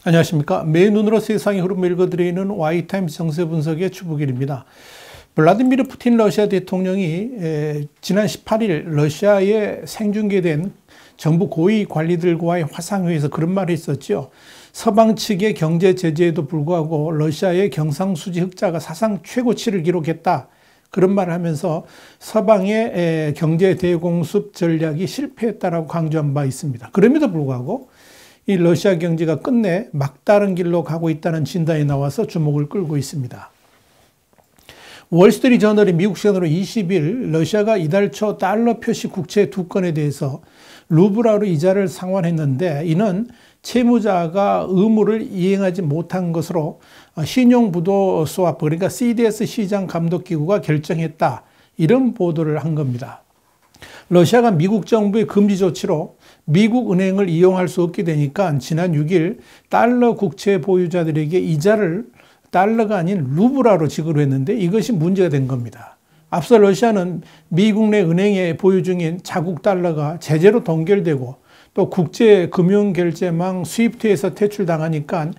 안녕하십니까. 매 눈으로 세상의 흐름을 읽어드리는 Y타임스 정세분석의 주북일입니다. 블라디미르 푸틴 러시아 대통령이 지난 18일 러시아에 생중계된 정부 고위 관리들과의 화상회의에서 그런 말을 했었죠. 서방 측의 경제 제재에도 불구하고 러시아의 경상수지 흑자가 사상 최고치를 기록했다. 그런 말을 하면서 서방의 경제 대공습 전략이 실패했다라고 강조한 바 있습니다. 그럼에도 불구하고 이 러시아 경제가 끝내 막다른 길로 가고 있다는 진단이 나와서 주목을 끌고 있습니다. 월스트리트저널이 미국 시간으로 20일 러시아가 이달 초 달러 표시 국채 2건에 대해서 루블화로 이자를 상환했는데 이는 채무자가 의무를 이행하지 못한 것으로 신용부도 스와프 그러니까 CDS 시장 감독기구가 결정했다. 이런 보도를 한 겁니다. 러시아가 미국 정부의 금지 조치로 미국 은행을 이용할 수 없게 되니까 지난 6일 달러 국채 보유자들에게 이자를 달러가 아닌 루블화로 지급을 했는데 이것이 문제가 된 겁니다. 앞서 러시아는 미국 내 은행에 보유 중인 자국 달러가 제재로 동결되고 또 국제 금융결제망 스위프트에서 퇴출당하니까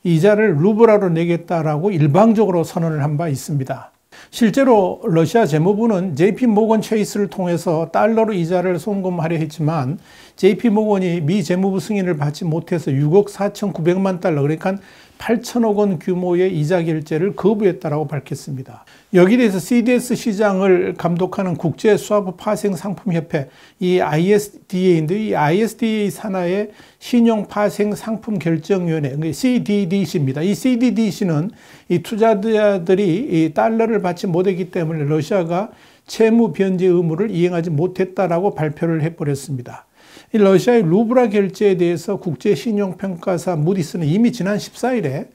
이자를 루블화로 내겠다라고 일방적으로 선언을 한 바 있습니다. 실제로 러시아 재무부는 JP모건 체이스를 통해서 달러로 이자를 송금하려 했지만 JP모건이 미 재무부 승인을 받지 못해서 6억 4,900만 달러 그러니까 8천억 원 규모의 이자 결제를 거부했다라고 밝혔습니다. 여기에 대해서 CDS 시장을 감독하는 국제 스와프 파생 상품협회 이 ISDA인데 이 ISDA 산하의 신용 파생 상품 결정위원회 CDDC입니다. 이 CDDC는 이 투자자들이 이 달러를 받지 못했기 때문에 러시아가 채무 변제 의무를 이행하지 못했다라고 발표를 해버렸습니다. 이 러시아의 루블화 결제에 대해서 국제신용평가사 무디스는 이미 지난 14일에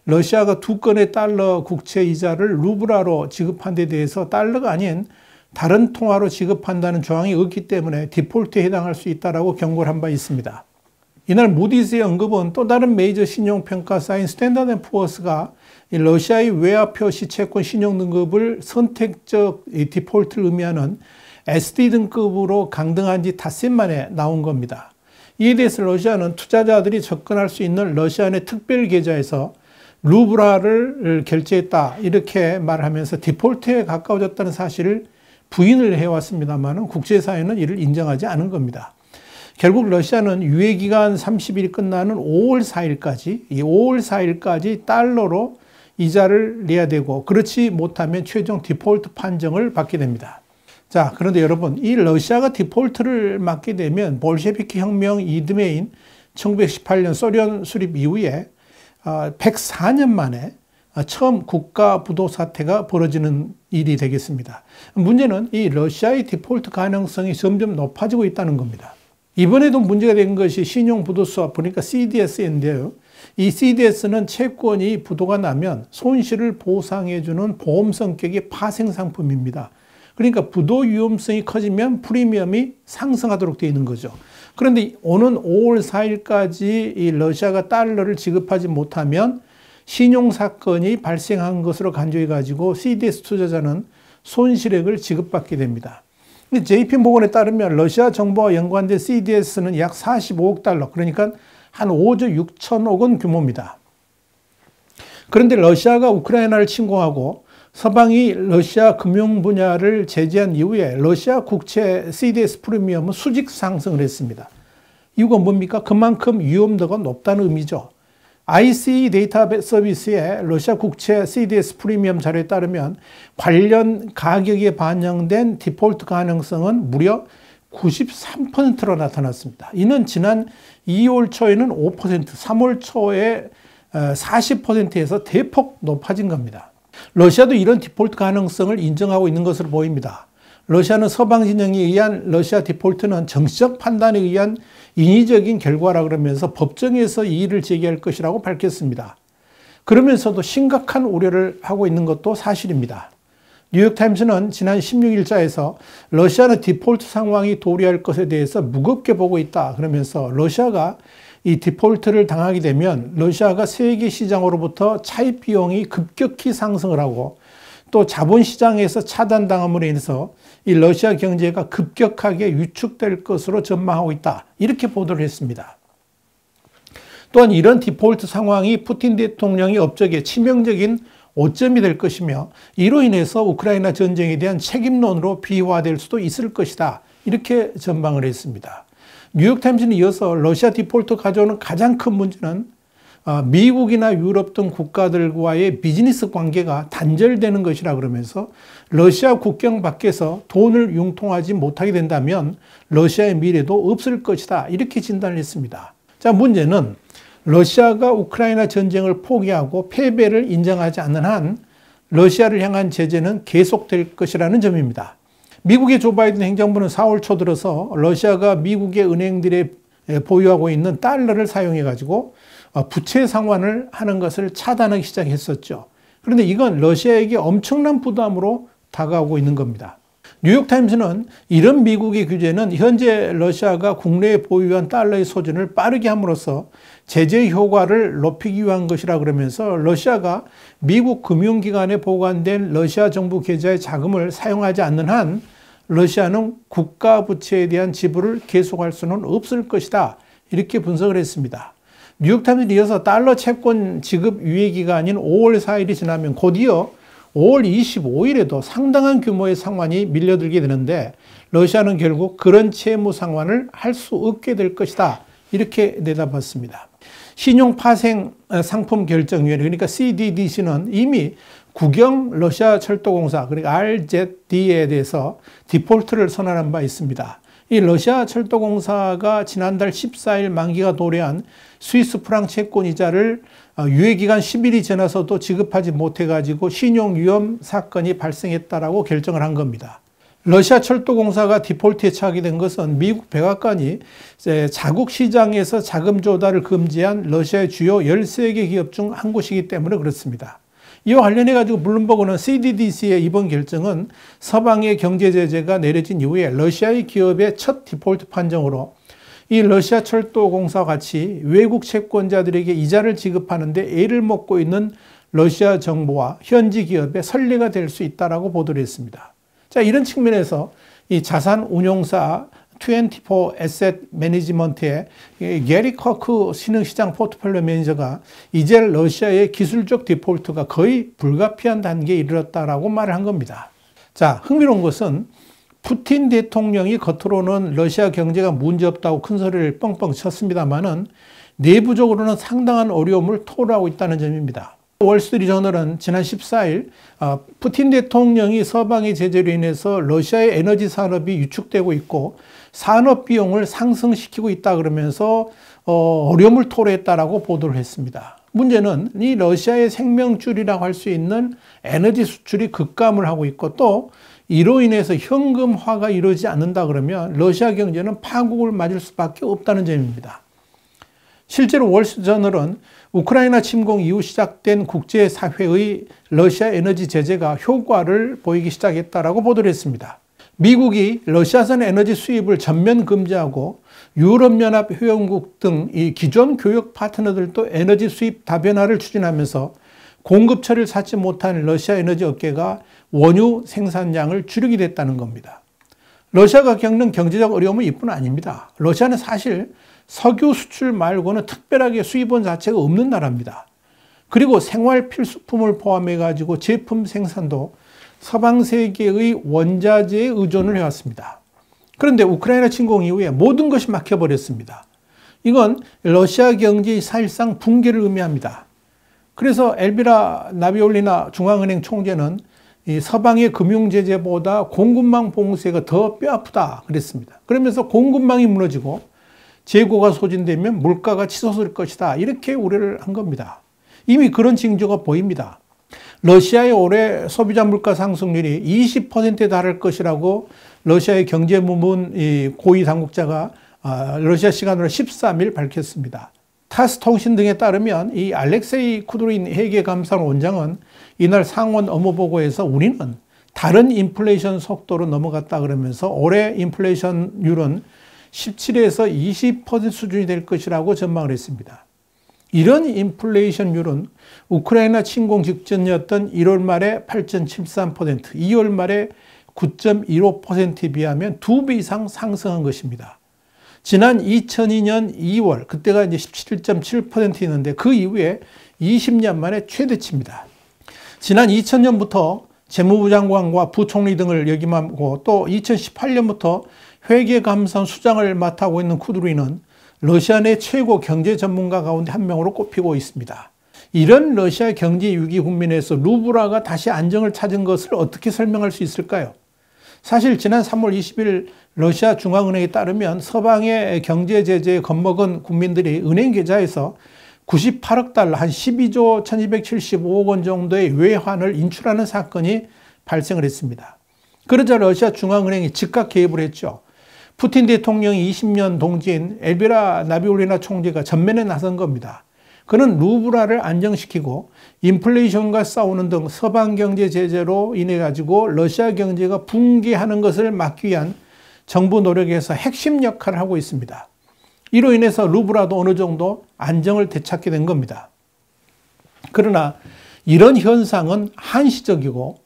러시아가 2건의 달러 국채 이자를 루블화로 지급한 데 대해서 달러가 아닌 다른 통화로 지급한다는 조항이 없기 때문에 디폴트에 해당할 수 있다고 경고를 한 바 있습니다. 이날 무디스의 언급은 또 다른 메이저 신용평가사인 스탠다드 & 푸어스가 러시아의 외화표시 채권 신용등급을 선택적 디폴트를 의미하는 SD 등급으로 강등한 지 닷새 만에 나온 겁니다. 이에 대해서 러시아는 투자자들이 접근할 수 있는 러시아 내 특별 계좌에서 루블화를 결제했다 이렇게 말하면서 디폴트에 가까워졌다는 사실을 부인을 해왔습니다만 국제사회는 이를 인정하지 않은 겁니다. 결국 러시아는 유예기간 30일이 끝나는 5월 4일까지 이 5월 4일까지 달러로 이자를 내야 되고 그렇지 못하면 최종 디폴트 판정을 받게 됩니다. 자, 그런데 여러분, 이 러시아가 디폴트를 맞게 되면 볼셰비키 혁명 이듬해인 1918년 소련 수립 이후에 104년 만에 처음 국가 부도 사태가 벌어지는 일이 되겠습니다. 문제는 이 러시아의 디폴트 가능성이 점점 높아지고 있다는 겁니다. 이번에도 문제가 된 것이 신용 부도 스와프 그러니까 CDS인데요. 이 CDS는 채권이 부도가 나면 손실을 보상해주는 보험 성격의 파생 상품입니다. 그러니까 부도 위험성이 커지면 프리미엄이 상승하도록 되어 있는 거죠. 그런데 오는 5월 4일까지 이 러시아가 달러를 지급하지 못하면 신용사건이 발생한 것으로 간주해가지고 CDS 투자자는 손실액을 지급받게 됩니다. JP모건에 따르면 러시아 정부와 연관된 CDS는 약 45억 달러 그러니까 한 5조 6천억 원 규모입니다. 그런데 러시아가 우크라이나를 침공하고 서방이 러시아 금융 분야를 제재한 이후에 러시아 국채 CDS 프리미엄은 수직 상승을 했습니다. 이유가 뭡니까? 그만큼 위험도가 높다는 의미죠. ICE 데이터 서비스의 러시아 국채 CDS 프리미엄 자료에 따르면 관련 가격에 반영된 디폴트 가능성은 무려 93%로 나타났습니다. 이는 지난 2월 초에는 5%, 3월 초에 40%에서 대폭 높아진 겁니다. 러시아도 이런 디폴트 가능성을 인정하고 있는 것으로 보입니다. 러시아는 서방 진영에 의한 러시아 디폴트는 정치적 판단에 의한 인위적인 결과라 그러면서 법정에서 이의를 제기할 것이라고 밝혔습니다. 그러면서도 심각한 우려를 하고 있는 것도 사실입니다. 뉴욕타임스는 지난 16일자에서 러시아는 디폴트 상황이 도래할 것에 대해서 무겁게 보고 있다. 그러면서 러시아가 이 디폴트를 당하게 되면 러시아가 세계 시장으로부터 차입 비용이 급격히 상승을 하고 또 자본시장에서 차단당함으로 인해서 이 러시아 경제가 급격하게 위축될 것으로 전망하고 있다. 이렇게 보도를 했습니다. 또한 이런 디폴트 상황이 푸틴 대통령의 업적에 치명적인 오점이 될 것이며 이로 인해서 우크라이나 전쟁에 대한 책임론으로 비화될 수도 있을 것이다. 이렇게 전망을 했습니다. 뉴욕타임스는 이어서 러시아 디폴트 가져오는 가장 큰 문제는 미국이나 유럽 등 국가들과의 비즈니스 관계가 단절되는 것이라 그러면서 러시아 국경 밖에서 돈을 융통하지 못하게 된다면 러시아의 미래도 없을 것이다. 이렇게 진단을 했습니다. 자, 문제는 러시아가 우크라이나 전쟁을 포기하고 패배를 인정하지 않는 한 러시아를 향한 제재는 계속될 것이라는 점입니다. 미국의 조 바이든 행정부는 4월 초 들어서 러시아가 미국의 은행들에 보유하고 있는 달러를 사용해 가지고 부채 상환을 하는 것을 차단하기 시작했었죠. 그런데 이건 러시아에게 엄청난 부담으로 다가오고 있는 겁니다. 뉴욕타임스는 이런 미국의 규제는 현재 러시아가 국내에 보유한 달러의 소진을 빠르게 함으로써 제재 효과를 높이기 위한 것이라 그러면서 러시아가 미국 금융기관에 보관된 러시아 정부 계좌의 자금을 사용하지 않는 한 러시아는 국가 부채에 대한 지불을 계속할 수는 없을 것이다. 이렇게 분석을 했습니다. 뉴욕타임스에 이어서 달러 채권 지급 유예 기간인 5월 4일이 지나면 곧이어 5월 25일에도 상당한 규모의 상환이 밀려들게 되는데 러시아는 결국 그런 채무 상환을 할 수 없게 될 것이다. 이렇게 내다봤습니다. 신용파생 상품 결정위원회 그러니까 CDDC는 이미 국영 러시아 철도공사 그러니까 RZD에 대해서 디폴트를 선언한 바 있습니다. 이 러시아 철도공사가 지난달 14일 만기가 도래한 스위스 프랑 채권 이자를 유예기간 10일이 지나서도 지급하지 못해가지고 신용위험 사건이 발생했다라고 결정을 한 겁니다. 러시아 철도공사가 디폴트에 처하게 된 것은 미국 백악관이 자국 시장에서 자금 조달을 금지한 러시아의 주요 13개 기업 중 한 곳이기 때문에 그렇습니다. 이와 관련해가지고 블룸버그는 CDDC의 이번 결정은 서방의 경제 제재가 내려진 이후에 러시아의 기업의 첫 디폴트 판정으로 이 러시아 철도공사와 같이 외국 채권자들에게 이자를 지급하는데 애를 먹고 있는 러시아 정부와 현지 기업의 선례가 될 수 있다라고 보도를 했습니다. 자, 이런 측면에서 이 자산 운용사 24 에셋 매니지먼트의 게리 커크 신흥시장 포트폴리오 매니저가 이제 러시아의 기술적 디폴트가 거의 불가피한 단계에 이르렀다라고 말을 한 겁니다. 자, 흥미로운 것은 푸틴 대통령이 겉으로는 러시아 경제가 문제없다고 큰 소리를 뻥뻥 쳤습니다만은 내부적으로는 상당한 어려움을 토로하고 있다는 점입니다. 월스트리트저널은 지난 14일 푸틴 대통령이 서방의 제재로 인해서 러시아의 에너지 산업이 위축되고 있고 산업 비용을 상승시키고 있다 그러면서 어려움을 토로했다라고 보도를 했습니다. 문제는 이 러시아의 생명줄이라고 할 수 있는 에너지 수출이 급감을 하고 있고 또 이로 인해서 현금화가 이루어지지 않는다 그러면 러시아 경제는 파국을 맞을 수밖에 없다는 점입니다. 실제로 월스트리트저널은 우크라이나 침공 이후 시작된 국제사회의 러시아 에너지 제재가 효과를 보이기 시작했다라고 보도를 했습니다. 미국이 러시아산 에너지 수입을 전면 금지하고 유럽연합 회원국 등 이 기존 교역 파트너들도 에너지 수입 다변화를 추진하면서 공급처를 찾지 못한 러시아 에너지 업계가 원유 생산량을 줄이게 됐다는 겁니다. 러시아가 겪는 경제적 어려움은 이뿐 아닙니다. 러시아는 사실 석유 수출 말고는 특별하게 수입원 자체가 없는 나라입니다. 그리고 생활 필수품을 포함해 가지고 제품 생산도 서방 세계의 원자재에 의존을 해왔습니다. 그런데 우크라이나 침공 이후에 모든 것이 막혀버렸습니다. 이건 러시아 경제의 사실상 붕괴를 의미합니다. 그래서 엘비라 나비올리나 중앙은행 총재는 이 서방의 금융제재보다 공급망 봉쇄가 더 뼈아프다 그랬습니다. 그러면서 공급망이 무너지고 재고가 소진되면 물가가 치솟을 것이다 이렇게 우려를 한 겁니다. 이미 그런 징조가 보입니다. 러시아의 올해 소비자 물가 상승률이 20%에 달할 것이라고 러시아의 경제부문 고위 당국자가 러시아 시간으로 13일 밝혔습니다. 타스 통신 등에 따르면 이 알렉세이 쿠드린 회계감사원 원장은 이날 상원 업무보고에서 우리는 다른 인플레이션 속도로 넘어갔다 그러면서 올해 인플레이션율은 17에서 20% 수준이 될 것이라고 전망을 했습니다. 이런 인플레이션율은 우크라이나 침공 직전이었던 1월 말에 8.73%, 2월 말에 9.15%에 비하면 2배 이상 상승한 것입니다. 지난 2002년 2월, 그때가 이제 17.7%였는데 그 이후에 20년 만에 최대치입니다. 지난 2000년부터 재무부 장관과 부총리 등을 역임하고 또 2018년부터 회계감사 수장을 맡아오고 있는 쿠드리는 러시아 내 최고 경제 전문가 가운데 한 명으로 꼽히고 있습니다. 이런 러시아 경제 위기 국면에서 루블화가 다시 안정을 찾은 것을 어떻게 설명할 수 있을까요? 사실 지난 3월 20일 러시아 중앙은행에 따르면 서방의 경제 제재에 겁먹은 국민들이 은행 계좌에서 98억 달러, 한 12조 1275억 원 정도의 외환을 인출하는 사건이 발생을 했습니다. 그러자 러시아 중앙은행이 즉각 개입을 했죠. 푸틴 대통령이 20년 동지인 엘비라 나비울리나 총재가 전면에 나선 겁니다. 그는 루블화를 안정시키고 인플레이션과 싸우는 등 서방 경제 제재로 인해 가지고 러시아 경제가 붕괴하는 것을 막기 위한 정부 노력에서 핵심 역할을 하고 있습니다. 이로 인해서 루블화도 어느 정도 안정을 되찾게 된 겁니다. 그러나 이런 현상은 한시적이고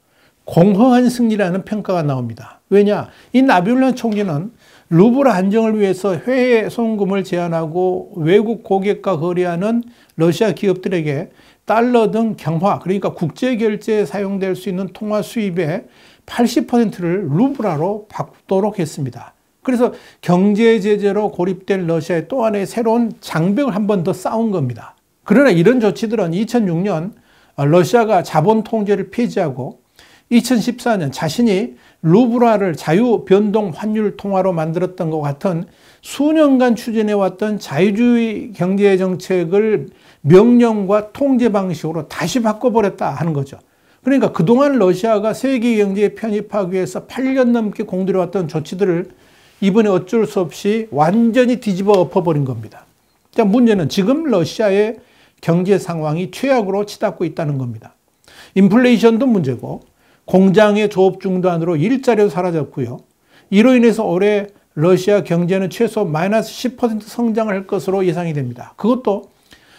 공허한 승리라는 평가가 나옵니다. 왜냐? 이 나비울리나 총재는 루블 안정을 위해서 해외 송금을 제한하고 외국 고객과 거래하는 러시아 기업들에게 달러 등 경화, 그러니까 국제 결제에 사용될 수 있는 통화 수입의 80%를 루블화로 바꾸도록 했습니다. 그래서 경제 제재로 고립된 러시아의 또 하나의 새로운 장벽을 한 번 더 쌓은 겁니다. 그러나 이런 조치들은 2006년 러시아가 자본 통제를 폐지하고 2014년 자신이 루블화를 자유 변동 환율 통화로 만들었던 것 같은 수년간 추진해왔던 자유주의 경제 정책을 명령과 통제 방식으로 다시 바꿔버렸다 하는 거죠. 그러니까 그동안 러시아가 세계 경제에 편입하기 위해서 8년 넘게 공들여왔던 조치들을 이번에 어쩔 수 없이 완전히 뒤집어 엎어버린 겁니다. 자, 문제는 지금 러시아의 경제 상황이 최악으로 치닫고 있다는 겁니다. 인플레이션도 문제고 공장의 조업 중단으로 일자리도 사라졌고요. 이로 인해서 올해 러시아 경제는 최소 마이너스 10% 성장할 것으로 예상이 됩니다. 그것도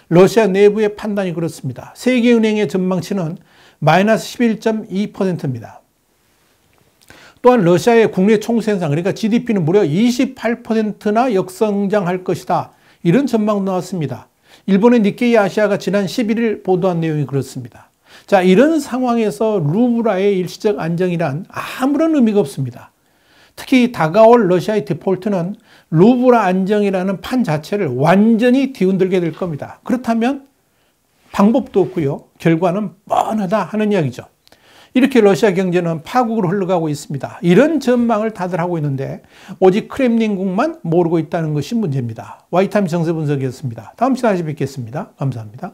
러시아 내부의 판단이 그렇습니다. 세계은행의 전망치는 마이너스 11.2%입니다. 또한 러시아의 국내 총생산, 그러니까 GDP는 무려 28%나 역성장할 것이다. 이런 전망도 나왔습니다. 일본의 니케이 아시아가 지난 11일 보도한 내용이 그렇습니다. 자, 이런 상황에서 루블화의 일시적 안정이란 아무런 의미가 없습니다. 특히 다가올 러시아의 디폴트는 루블화 안정이라는 판 자체를 완전히 뒤흔들게 될 겁니다. 그렇다면 방법도 없고요. 결과는 뻔하다 하는 이야기죠. 이렇게 러시아 경제는 파국으로 흘러가고 있습니다. 이런 전망을 다들 하고 있는데 오직 크렘린궁만 모르고 있다는 것이 문제입니다. 와이타임 정세 분석이었습니다. 다음 시간에 다시 뵙겠습니다. 감사합니다.